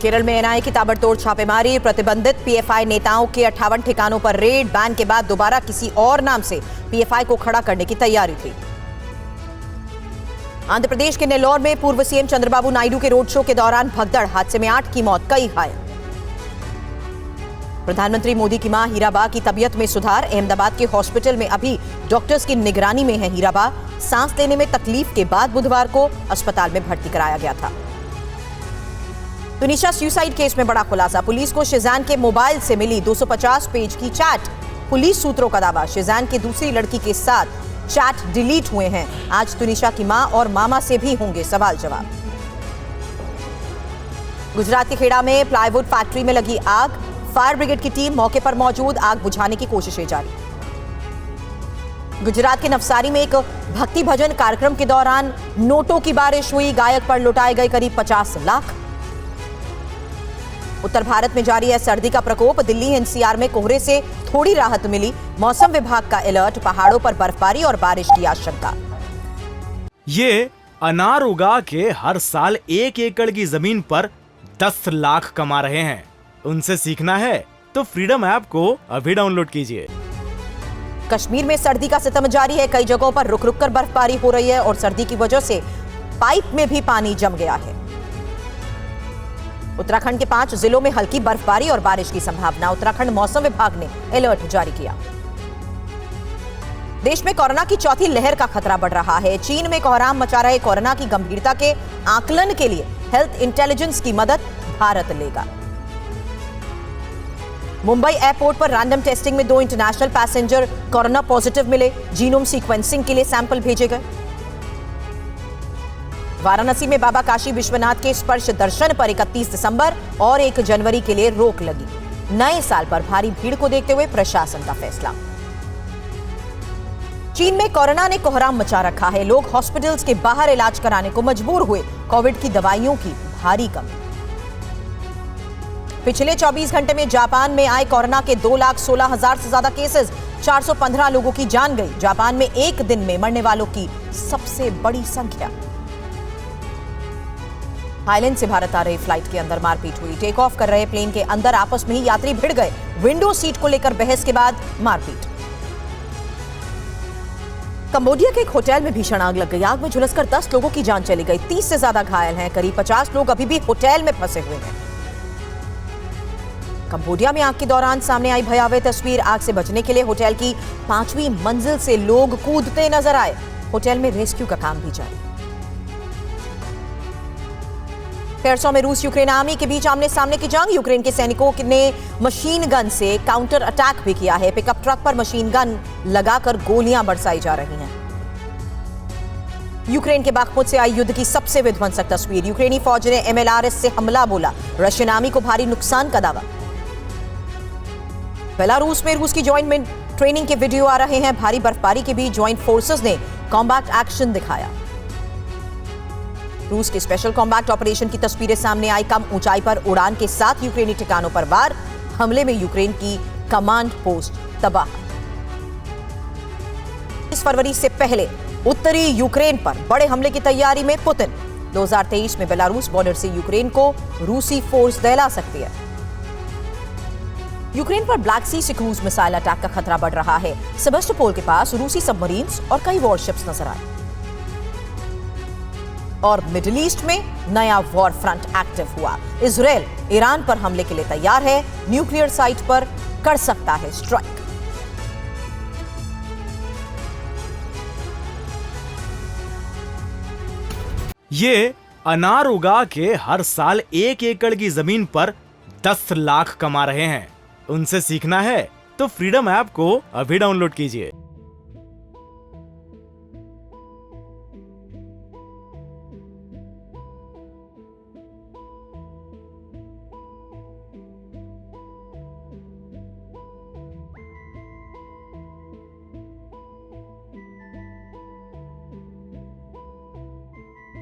केरल में एनआईए की ताबड़तोड़ छापेमारी, प्रतिबंधित पीएफआई नेताओं के 58 ठिकानों पर रेड। बैन के बाद दोबारा किसी और नाम से पीएफआई को खड़ा करने की तैयारी थी। आंध्र प्रदेश के नेल्लोर में पूर्व सीएम चंद्रबाबू नायडू के रोड शो के दौरान भगदड़, हादसे में 8 की मौत, कई घायल। प्रधानमंत्री मोदी की मां हीराबा की तबीयत में सुधार, अहमदाबाद के हॉस्पिटल में अभी डॉक्टर्स की निगरानी में है हीराबा। सांस लेने में तकलीफ के बाद बुधवार को अस्पताल में भर्ती कराया गया था। तुनिशा सुसाइड केस में बड़ा खुलासा, पुलिस को शेजान के मोबाइल से मिली 250 पेज की चैट। पुलिस सूत्रों का दावा, शेजान की दूसरी लड़की के साथ चैट डिलीट हुए हैं। आज तुनिशा की मां और मामा से भी होंगे सवाल जवाब। गुजरात के खेड़ा में प्लाईवुड फैक्ट्री में लगी आग, फायर ब्रिगेड की टीम मौके पर मौजूद, आग बुझाने की कोशिशें जारी। गुजरात के नवसारी में एक भक्ति भजन कार्यक्रम के दौरान नोटों की बारिश हुई, गायक पर लुटाए गए करीब 50 लाख। उत्तर भारत में जारी है सर्दी का प्रकोप, दिल्ली एनसीआर में कोहरे से थोड़ी राहत मिली, मौसम विभाग का अलर्ट, पहाड़ों पर बर्फबारी और बारिश की आशंका। ये अनार उगा के हर साल 1 एकड़ की जमीन पर 10 लाख कमा रहे हैं। उनसे सीखना है तो फ्रीडम ऐप को अभी डाउनलोड कीजिए। कश्मीर में सर्दी का सितम जारी है, कई जगहों पर रुक रुक कर बर्फबारी हो रही है और सर्दी की वजह से पाइप में भी पानी जम गया है। उत्तराखंड के 5 जिलों में हल्की बर्फबारी और बारिश की संभावना, उत्तराखंड मौसम विभाग ने अलर्ट जारी किया। देश में कोरोना की चौथी लहर का खतरा बढ़ रहा है। चीन में कोहराम मचा रहे कोरोना की गंभीरता के आकलन के लिए हेल्थ इंटेलिजेंस की मदद भारत लेगा। मुंबई एयरपोर्ट पर रैंडम टेस्टिंग में 2 इंटरनेशनल पैसेंजर कोरोना पॉजिटिव मिले, जीनोम सीक्वेंसिंग के लिए सैंपल भेजे गए। वाराणसी में बाबा काशी विश्वनाथ के स्पर्श दर्शन पर 31 दिसंबर और 1 जनवरी के लिए रोक लगी। नए साल पर भारी भीड़ को देखते हुए प्रशासन का फैसला। चीन में कोरोना ने कोहराम मचा रखा है, लोग हॉस्पिटल्स के बाहर इलाज कराने को मजबूर हुए, कोविड की दवाइयों की भारी कमी। पिछले 24 घंटे में जापान में आए कोरोना के 2,16,000 से ज्यादा केसेस, 415 लोगों की जान गई। जापान में एक दिन में मरने वालों की सबसे बड़ी संख्या। थाईलैंड से भारत आ रही फ्लाइट के अंदर मारपीट हुई, टेक ऑफ कर रहे प्लेन के अंदर आपस में ही यात्री भिड़ गए, विंडो सीट को लेकर बहस के बाद मारपीट। कंबोडिया के एक होटल में भीषण आग लग गई, आग में झुलसकर 10 लोगों की जान चली गई, 30 से ज्यादा घायल हैं, करीब 50 लोग अभी भी होटल में फंसे हुए हैं। कंबोडिया में आग के दौरान सामने आई भयावह तस्वीर, आग से बचने के लिए होटल की 5वीं मंजिल से लोग कूदते नजर आए, होटल में रेस्क्यू का काम भी जारी। खेरसो में रूस यूक्रेन आर्मी के बीच आमने सामने की जंग, यूक्रेन के सैनिकों ने मशीन गन से काउंटर अटैक भी किया है, पिकअप ट्रक पर मशीन गन लगाकर गोलियां बरसाई जा रही हैं। यूक्रेन के बाखमुत से आई युद्ध की सबसे विध्वंसक तस्वीर, यूक्रेनी फौज ने एमएलआरएस से हमला बोला, रशियन आर्मी को भारी नुकसान का दावा। बेलारूस में रूस की ज्वाइंट ट्रेनिंग के वीडियो आ रहे हैं, भारी बर्फबारी के बीच ज्वाइंट फोर्सेस ने कॉम्बैट एक्शन दिखाया। रूस के स्पेशल कॉम्बैट ऑपरेशन की तस्वीरें सामने आई, कम ऊंचाई पर उड़ान के साथ यूक्रेनी ठिकानों पर वार, हमले में यूक्रेन की कमांड पोस्ट तबाह। 20 फरवरी से पहले उत्तरी यूक्रेन पर बड़े हमले की तैयारी में पुतिन, 2023 में बेलारूस बॉर्डर से यूक्रेन को रूसी फोर्स दहला सकती है। यूक्रेन पर ब्लैक सी से क्रूज मिसाइल अटैक का खतरा बढ़ रहा है, सेवास्टोपोल के पास रूसी सबमरीन्स और कई वॉरशिप्स नजर आए। और मिडिल ईस्ट में नया वॉर फ्रंट एक्टिव हुआ, इजराइल ईरान पर हमले के लिए तैयार है, न्यूक्लियर साइट पर कर सकता है स्ट्राइक। ये अनार उगा के हर साल 1 एकड़ की जमीन पर 10 लाख कमा रहे हैं। उनसे सीखना है तो फ्रीडम ऐप को अभी डाउनलोड कीजिए।